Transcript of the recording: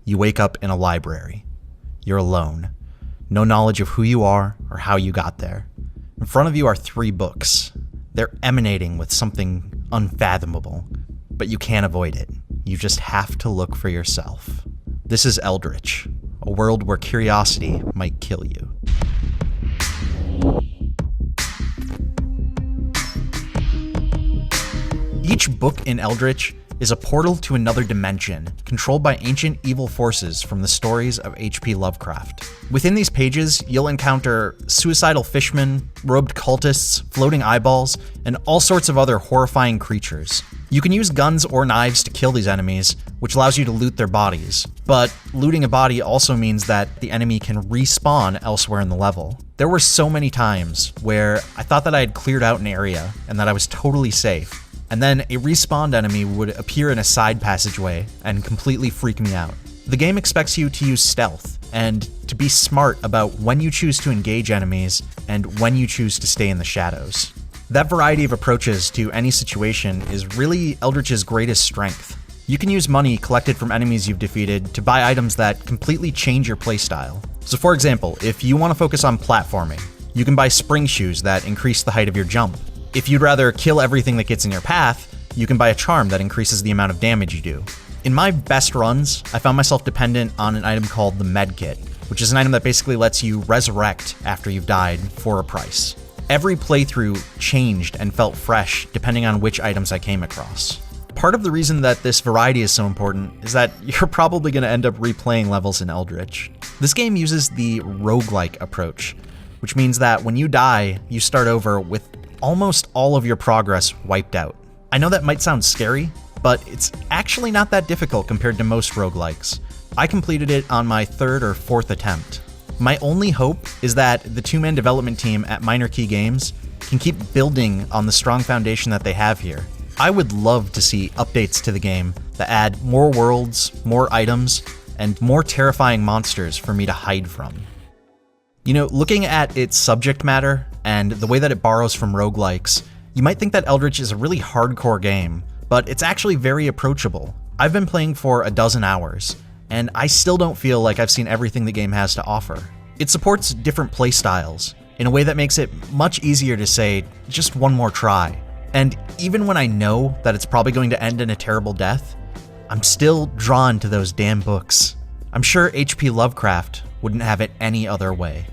You wake up in a library. You're alone. No knowledge of who you are or how you got there. In front of you are 3 books. They're emanating with something unfathomable, but you can't avoid it. You just have to look for yourself. This is Eldritch, a world where curiosity might kill you. Each book in Eldritch is a portal to another dimension, controlled by ancient evil forces from the stories of H.P. Lovecraft. Within these pages, you'll encounter suicidal fishmen, robed cultists, floating eyeballs, and all sorts of other horrifying creatures. You can use guns or knives to kill these enemies, which allows you to loot their bodies. But looting a body also means that the enemy can respawn elsewhere in the level. There were so many times where I thought that I had cleared out an area and that I was totally safe. And then a respawned enemy would appear in a side passageway and completely freak me out. The game expects you to use stealth and to be smart about when you choose to engage enemies and when you choose to stay in the shadows. That variety of approaches to any situation is really Eldritch's greatest strength. You can use money collected from enemies you've defeated to buy items that completely change your playstyle. So for example, if you want to focus on platforming, you can buy spring shoes that increase the height of your jump. If you'd rather kill everything that gets in your path, you can buy a charm that increases the amount of damage you do. In my best runs, I found myself dependent on an item called the med kit, which is an item that basically lets you resurrect after you've died for a price. Every playthrough changed and felt fresh depending on which items I came across. Part of the reason that this variety is so important is that you're probably going to end up replaying levels in Eldritch. This game uses the roguelike approach, which means that when you die, you start over with almost all of your progress wiped out. I know that might sound scary, but it's actually not that difficult compared to most roguelikes. I completed it on my 3rd or 4th attempt. My only hope is that the 2-man development team at Minor Key Games can keep building on the strong foundation that they have here. I would love to see updates to the game that add more worlds, more items, and more terrifying monsters for me to hide from. You know, looking at its subject matter and the way that it borrows from roguelikes, you might think that Eldritch is a really hardcore game, but it's actually very approachable. I've been playing for a dozen hours, and I still don't feel like I've seen everything the game has to offer. It supports different playstyles in a way that makes it much easier to say, just one more try. And even when I know that it's probably going to end in a terrible death, I'm still drawn to those damn books. I'm sure H.P. Lovecraft wouldn't have it any other way.